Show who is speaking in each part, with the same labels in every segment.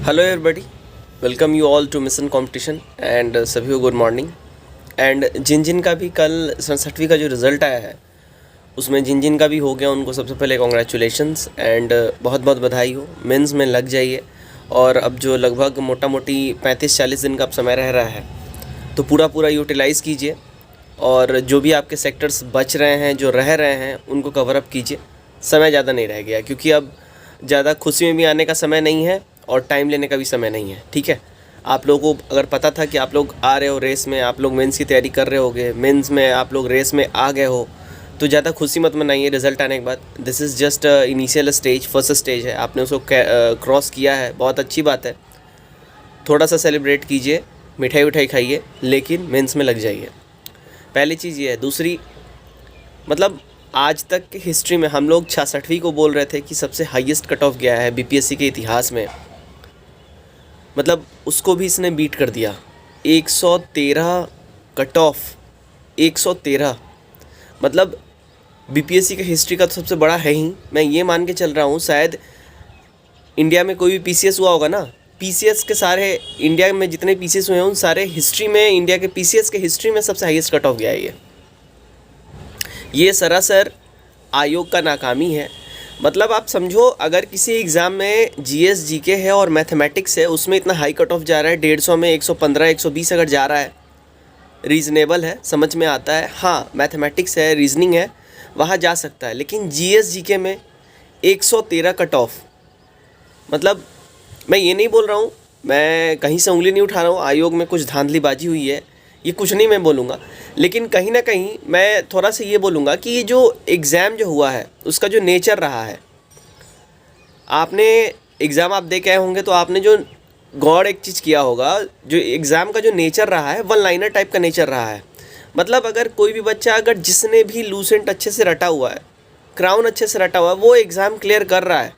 Speaker 1: Hello everybody, welcome you all to mission competition and सभी को good morning. And जिन जिन का भी कल 67वीं का जो रिज़ल्ट आया है उसमें जिन जिन का भी हो गया उनको सबसे पहले कॉन्ग्रेचुलेशंस एंड बहुत बहुत बधाई हो। मेंस में लग जाइए और अब जो लगभग मोटा मोटी 35-40 दिन का अब समय रह रहा है तो पूरा पूरा यूटिलाइज़ कीजिए और जो भी आपके सेक्टर्स बच रहे हैं, जो रह रहे हैं, उनको कवर अप कीजिए। समय ज़्यादा नहीं रह गया क्योंकि अब ज़्यादा खुशी में भी आने का समय नहीं है और टाइम लेने का भी समय नहीं है। ठीक है, आप लोगों को अगर पता था कि आप लोग आ रहे हो रेस में, आप लोग मेंस की तैयारी कर रहे होगे, मेंस में आप लोग रेस में आ गए हो, तो ज़्यादा खुशी मत मनाइए रिज़ल्ट आने के बाद। This is just initial stage, first stage है, आपने उसको क्रॉस किया है, बहुत अच्छी बात है। थोड़ा सा सेलिब्रेट कीजिए, मिठाई उठाई खाइए, लेकिन मेंस में लग जाइए। पहली चीज़ ये है। दूसरी, मतलब आज तक की हिस्ट्री में हम लोग 66वीं को बोल रहे थे कि सबसे हाईएस्ट कट ऑफ गया है बीपीएससी के इतिहास में, मतलब उसको भी इसने बीट कर दिया। 113 कट ऑफ, 113, मतलब बीपीएससी के हिस्ट्री का तो सबसे बड़ा है ही। मैं ये मान के चल रहा हूँ शायद इंडिया में कोई भी पीसीएस हुआ होगा ना, पीसीएस के सारे इंडिया में जितने पीसीएस हुए हैं उन सारे हिस्ट्री में, इंडिया के पीसीएस के हिस्ट्री में सबसे हाईएस्ट कट ऑफ गया है ये सरासर आयोग का नाकामी है। मतलब आप समझो, अगर किसी एग्ज़ाम में जीएस जीके है और मैथमेटिक्स है, उसमें इतना हाई कट ऑफ जा रहा है, 150 में 115 120 अगर जा रहा है, रीज़नेबल है, समझ में आता है। हाँ, मैथमेटिक्स है, रीजनिंग है, वहाँ जा सकता है। लेकिन जीएस जीके में 113 कट ऑफ, मतलब मैं ये नहीं बोल रहा हूँ, मैं कहीं से उंगली नहीं उठा रहा हूँ, आयोग में कुछ धांधलीबाजी हुई है, ये कुछ नहीं मैं बोलूँगा। लेकिन कहीं ना कहीं मैं थोड़ा सा ये बोलूँगा कि ये जो एग्ज़ाम जो हुआ है उसका जो नेचर रहा है, आपने एग्ज़ाम आप दे के आए होंगे तो आपने जो गौर एक चीज़ किया होगा, जो एग्ज़ाम का जो नेचर रहा है वन लाइनर टाइप का नेचर रहा है। मतलब अगर कोई भी बच्चा, अगर जिसने भी लूसेंट अच्छे से रटा हुआ है, क्राउन अच्छे से रटा हुआ है, वो एग्ज़ाम क्लियर कर रहा है।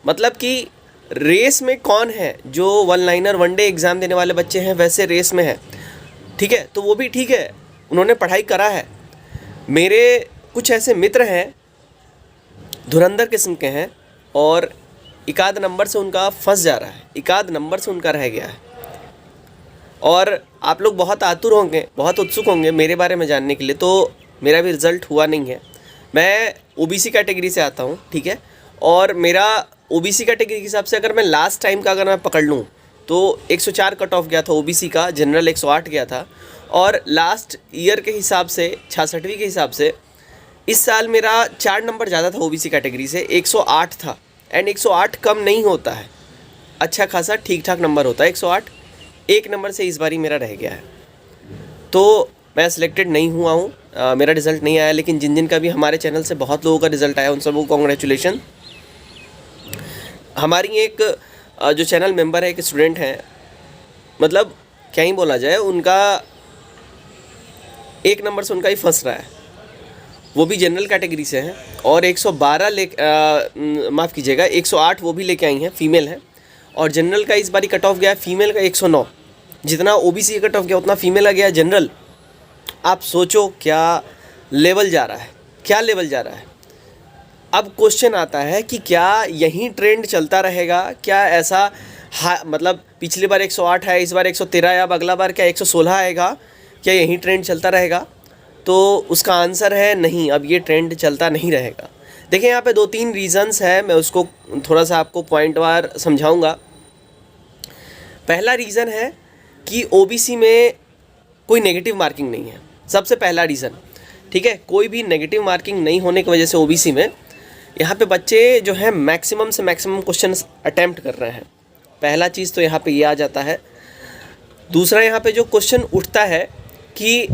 Speaker 1: मतलब कि रेस में कौन है, जो वन लाइनर वनडे एग्ज़ाम देने वाले बच्चे हैं वैसे रेस में है। ठीक है, तो वो भी ठीक है, उन्होंने पढ़ाई करा है। मेरे कुछ ऐसे मित्र हैं, धुरंधर किस्म के हैं, और एकाध नंबर से उनका फंस जा रहा है, एकाध नंबर से उनका रह गया है। और आप लोग बहुत आतुर होंगे, बहुत उत्सुक होंगे मेरे बारे में जानने के लिए। तो मेरा भी रिज़ल्ट हुआ नहीं है, मैं ओबीसी कैटेगरी से आता हूँ। ठीक है, और मेरा ओबीसी कैटेगरी के हिसाब से अगर मैं लास्ट टाइम का अगर मैं पकड़ लूँ तो 104 कट ऑफ गया था ओबीसी का, जनरल 108 गया था। और लास्ट ईयर के हिसाब से, 66वीं के हिसाब से, इस साल मेरा 4 नंबर ज़्यादा था ओबीसी कैटेगरी से, 108 था। एंड 108 कम नहीं होता है, अच्छा खासा ठीक ठाक नंबर होता है 108। एक नंबर से इस बारी मेरा रह गया है, तो मैं सिलेक्टेड नहीं हुआ हूँ, मेरा रिज़ल्ट नहीं आया। लेकिन जिन जिन का भी हमारे चैनल से बहुत लोगों का रिज़ल्ट आया उन सबको कॉन्ग्रेचुलेशन। हमारी एक जो चैनल मेंबर है, एक स्टूडेंट हैं, मतलब क्या ही बोला जाए, उनका एक नंबर से उनका ही फंस रहा है, वो भी जनरल कैटेगरी से हैं। और 112 माफ़ कीजिएगा 108 वो भी लेके आई हैं, फीमेल हैं। और जनरल का इस बारी कट ऑफ गया है फीमेल का 109, जितना ओबीसी का कट ऑफ गया उतना फीमेल का गया जनरल। आप सोचो क्या लेवल जा रहा है, क्या लेवल जा रहा है। अब क्वेश्चन आता है कि क्या यही ट्रेंड चलता रहेगा, क्या ऐसा मतलब पिछली बार 108 है, इस बार 113 है, अब अगला बार क्या 116 आएगा, क्या यही ट्रेंड चलता रहेगा? तो उसका आंसर है नहीं, अब ये ट्रेंड चलता नहीं रहेगा। देखिए, यहाँ पे 2-3 रीज़न्स हैं, मैं उसको थोड़ा सा आपको पॉइंट वार समझाऊंगा। पहला रीज़न है कि ओबीसी में कोई नेगेटिव मार्किंग नहीं है, सबसे पहला रीज़न। ठीक है, कोई भी नेगेटिव मार्किंग नहीं होने की वजह से ओबीसी में यहाँ पे बच्चे जो हैं मैक्सिमम से मैक्सिमम क्वेश्चन अटैम्प्ट कर रहे हैं। पहला चीज़ तो यहाँ पे ये आ जाता है। दूसरा, यहाँ पे जो क्वेश्चन उठता है कि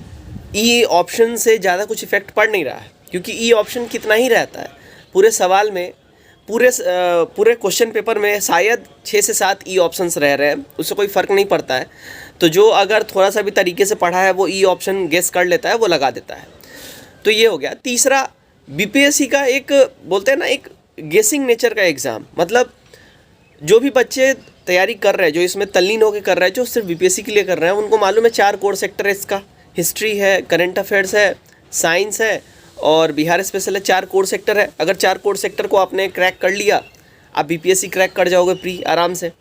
Speaker 1: ई ऑप्शन से ज़्यादा कुछ इफेक्ट पड़ नहीं रहा है, क्योंकि ई ऑप्शन कितना ही रहता है पूरे सवाल में, पूरे क्वेश्चन पेपर में शायद 6 से 7 ई ऑप्शंस रह रहे हैं, उससे कोई फ़र्क नहीं पड़ता है। तो जो अगर थोड़ा सा भी तरीके से पढ़ा है वो ई ऑप्शन गेस कर लेता है, वो लगा देता है। तो ये हो गया। तीसरा, बीपीएससी का एक बोलते हैं ना, एक गेसिंग नेचर का एग्ज़ाम, मतलब जो भी बच्चे तैयारी कर रहे हैं, जो इसमें तल्लीन होकर कर रहे हैं, जो सिर्फ बीपीएससी के लिए कर रहे हैं, उनको मालूम है 4 कोर सेक्टर है इसका, हिस्ट्री है, करंट अफेयर्स है, साइंस है और बिहार स्पेशल है। 4 कोर सेक्टर है। अगर 4 कोर सेक्टर को आपने क्रैक कर लिया, आप बीपीएससी क्रैक कर जाओगे प्री आराम से।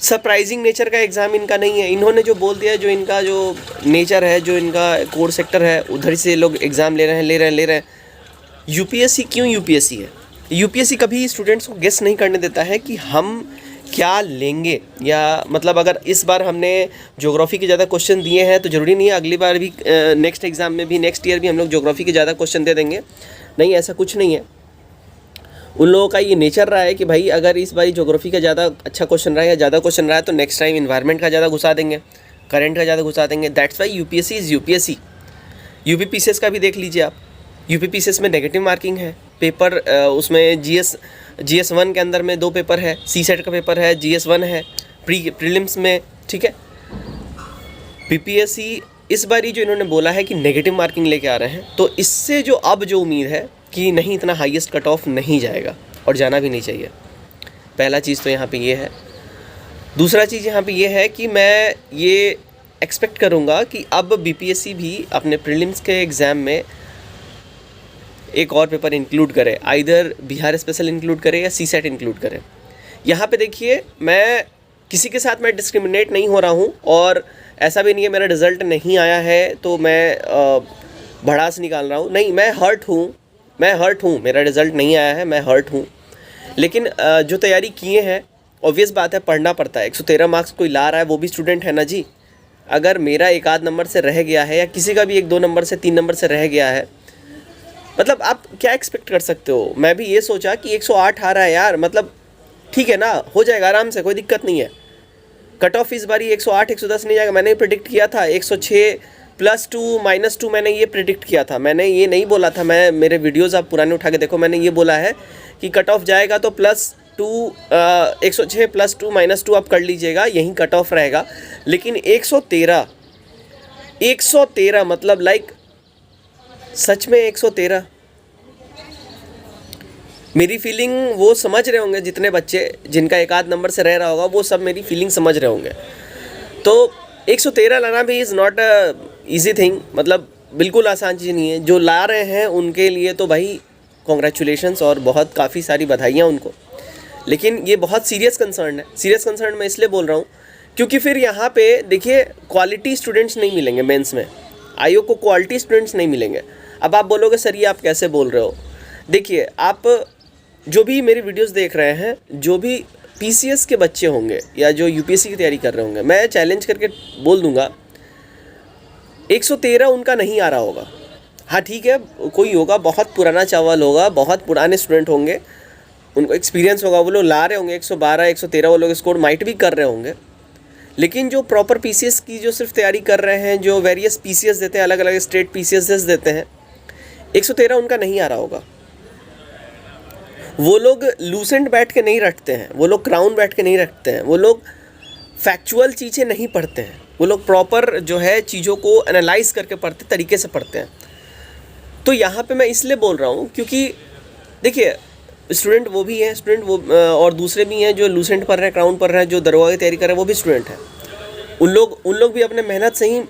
Speaker 1: सरप्राइजिंग नेचर का एग्ज़ाम इनका नहीं है। इन्होंने जो बोल दिया, जो इनका जो नेचर है, जो इनका कोर सेक्टर है, उधर से लोग एग्ज़ाम ले रहे हैं। यूपीएससी क्यों यूपीएससी है? यूपीएससी कभी स्टूडेंट्स को गेस नहीं करने देता है कि हम क्या लेंगे, या मतलब अगर इस बार हमने ज्योग्राफी के ज़्यादा क्वेश्चन दिए हैं तो ज़रूरी नहीं है अगली बार भी, नेक्स्ट एग्ज़ाम में भी, नेक्स्ट ईयर भी हम लोग ज्योग्राफी के ज़्यादा क्वेश्चन दे देंगे। नहीं, ऐसा कुछ नहीं है। उन लोगों का ये नेचर रहा है कि भाई अगर इस बार ज्योग्राफी का ज़्यादा अच्छा क्वेश्चन रहा है या ज़्यादा क्वेश्चन रहा है तो नेक्स्ट टाइम इन्वायरमेंट का ज़्यादा घुसा देंगे, करंट का ज़्यादा घुसा देंगे। That's why UPSC is UPSC. UPPCS का भी देख लीजिए आप। यूपीपीसीएस में नेगेटिव मार्किंग है पेपर, उसमें जीएस 1 के अंदर में 2 पेपर है, सी सेट का पेपर है, जीएस 1 है प्रीलिम्स में, ठीक है। पीपीएससी इस बारी जो इन्होंने बोला है कि नेगेटिव मार्किंग लेके आ रहे हैं, तो इससे जो अब जो उम्मीद है कि नहीं, इतना हाईएस्ट कट ऑफ नहीं जाएगा और जाना भी नहीं चाहिए। पहला चीज़ तो यहाँ पे ये है। दूसरा चीज़ यहाँ पे ये है कि मैं ये एक्सपेक्ट करूँगा कि अब बीपीएससी भी अपने प्रीलिम्स के एग्ज़ाम में एक और पेपर इंक्लूड करे, आइदर बिहार स्पेशल इंक्लूड करे या सी सेट इंक्लूड करे। यहाँ पे देखिए, मैं किसी के साथ मैं डिस्क्रिमिनेट नहीं हो रहा हूँ, और ऐसा भी नहीं है मेरा रिज़ल्ट नहीं आया है तो मैं भड़ास निकाल रहा हूँ। नहीं, मैं हर्ट हूँ, मेरा रिज़ल्ट नहीं आया है, मैं हर्ट हूँ। लेकिन जो तैयारी किए हैं, ऑब्वियस बात है, पढ़ना पड़ता है। 113 मार्क्स कोई ला रहा है, वो भी स्टूडेंट है ना जी। अगर मेरा 1 नंबर से रह गया है या किसी का भी 1-2 नंबर से 3 नंबर से रह गया है, मतलब आप क्या एक्सपेक्ट कर सकते हो। मैं भी ये सोचा कि 108 आ रहा है यार, मतलब ठीक है ना, हो जाएगा आराम से, कोई दिक्कत नहीं है। कट ऑफ इस बारी 108 110 नहीं जाएगा। मैंने प्रिडिक्ट किया था 106 +2 -2, मैंने ये प्रिडिक्ट किया था। मैंने ये नहीं बोला था, मैं मेरे वीडियोज़ आप पुराने उठा के देखो, मैंने ये बोला है कि कट ऑफ जाएगा तो +2 106 +2 -2 आप कर लीजिएगा, यही कट ऑफ रहेगा। लेकिन 113 मतलब लाइक सच में 113, मेरी फीलिंग वो समझ रहे होंगे जितने बच्चे जिनका 1 नंबर से रह रहा होगा, वो सब मेरी फीलिंग समझ रहे होंगे। तो 113 लाना भी is not a easy thing, मतलब बिल्कुल आसान चीज़ नहीं है। जो ला रहे हैं उनके लिए तो भाई कॉन्ग्रेचुलेशंस और बहुत काफ़ी सारी बधाइयाँ उनको। लेकिन ये बहुत सीरियस कंसर्न है। सीरियस कंसर्न मैं इसलिए बोल रहा हूँ क्योंकि फिर यहाँ पे देखिए क्वालिटी स्टूडेंट्स नहीं मिलेंगे मेंस में, आयोग को क्वालिटी स्टूडेंट्स नहीं मिलेंगे। अब आप बोलोगे सर ये आप कैसे बोल रहे हो? देखिए, आप जो भी मेरी वीडियोस देख रहे हैं, जो भी पीसीएस के बच्चे होंगे या जो यूपीएससी की तैयारी कर रहे होंगे, मैं चैलेंज करके बोल दूंगा 113 उनका नहीं आ रहा होगा। हाँ ठीक है, कोई होगा बहुत पुराना चावल होगा, बहुत पुराने स्टूडेंट होंगे, उनको एक्सपीरियंस होगा, वो लोग ला रहे होंगे 112 113 वो लोग स्कोर माइट भी कर रहे होंगे। लेकिन जो प्रॉपर पीसीएस की जो सिर्फ तैयारी कर रहे हैं, जो वेरियस पीसीएस देते हैं, अलग अलग स्टेट पीसीएस देते हैं, 113 उनका नहीं आ रहा होगा। वो लोग लूसेंट बैठ के नहीं रखते हैं, वो लोग क्राउन बैठ के नहीं रखते हैं, वो लोग फैक्चुअल चीज़ें नहीं पढ़ते हैं, वो लोग प्रॉपर जो है चीज़ों को एनालाइज करके पढ़ते, तरीके से पढ़ते हैं। तो यहाँ पे मैं इसलिए बोल रहा हूँ क्योंकि देखिए स्टूडेंट वो भी हैं, स्टूडेंट वो और दूसरे भी हैं जो लूसेंट पढ़ रहे हैं, क्राउन पढ़ रहे हैं, जो दरोगा की तैयारी कर रहे हैं, वो भी स्टूडेंट हैं। उन लोग भी अपने मेहनत से ही,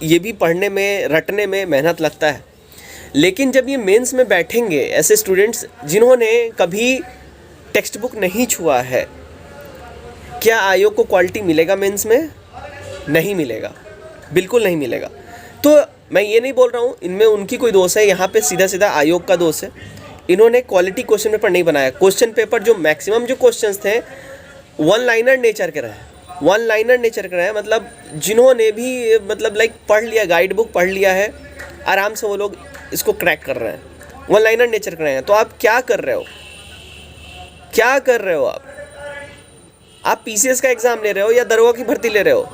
Speaker 1: ये भी पढ़ने में रटने में मेहनत लगता है। लेकिन जब ये मेंस में बैठेंगे ऐसे स्टूडेंट्स जिन्होंने कभी टेक्स्ट बुक नहीं छुआ है, क्या आयोग को क्वालिटी मिलेगा मेंस में? नहीं मिलेगा, बिल्कुल नहीं मिलेगा। तो मैं ये नहीं बोल रहा हूँ इनमें उनकी कोई दोष है, यहाँ पे सीधा सीधा आयोग का दोष है। इन्होंने क्वालिटी क्वेश्चन पेपर नहीं बनाया। क्वेश्चन पेपर जो मैक्सिमम जो क्वेश्चंस थे वन लाइनर नेचर के रहे, मतलब जिन्होंने भी मतलब लाइक पढ़ लिया, गाइड बुक पढ़ लिया है, आराम से वो लोग इसको क्रैक कर रहे हैं, वन लाइनर नेचर कर रहे हैं। तो आप क्या कर रहे हो? आप पीसीएस का एग्ज़ाम ले रहे हो या दरोगा की भर्ती ले रहे हो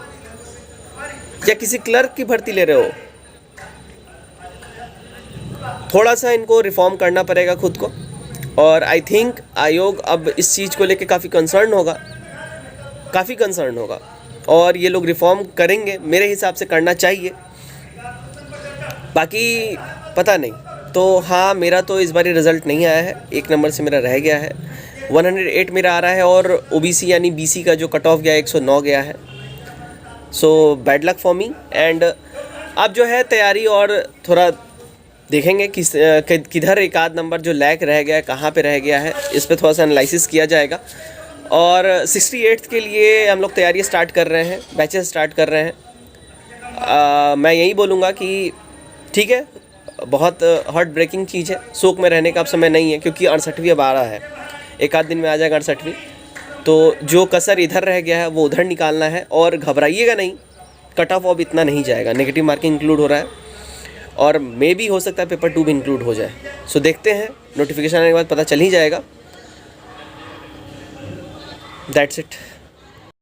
Speaker 1: या किसी क्लर्क की भर्ती ले रहे हो? थोड़ा सा इनको रिफॉर्म करना पड़ेगा खुद को, और आई थिंक आयोग अब इस चीज़ को लेके काफ़ी कंसर्न होगा और ये लोग रिफॉर्म करेंगे, मेरे हिसाब से करना चाहिए। बाकी पता नहीं। तो हाँ, मेरा तो इस बार रिज़ल्ट नहीं आया है, 1 नंबर से मेरा रह गया है, 108 मेरा आ रहा है, और ओबीसी यानी बीसी का जो कट ऑफ गया 109 गया है। So bad luck for me. And अब जो है तैयारी और थोड़ा देखेंगे किधर 1 आध नंबर जो लैक रह गया है, कहाँ पे रह गया है, इस पे थोड़ा सा एनालिसिस किया जाएगा। और 68th के लिए हम लोग तैयारी स्टार्ट कर रहे हैं, बैचेस स्टार्ट कर रहे हैं। मैं यही बोलूँगा कि ठीक है, बहुत हार्ट ब्रेकिंग चीज़ है, शोक में रहने का अब समय नहीं है, क्योंकि 68वीं अब आ रहा है, एक आध दिन में आ जाएगा 68वीं। तो जो कसर इधर रह गया है वो उधर निकालना है, और घबराइएगा नहीं, कट ऑफ अब इतना नहीं जाएगा, नेगेटिव मार्किंग इंक्लूड हो रहा है, और मे भी हो सकता है पेपर 2 भी इंक्लूड हो जाए। सो देखते हैं, नोटिफिकेशन आने के बाद पता चल ही जाएगा। That's it.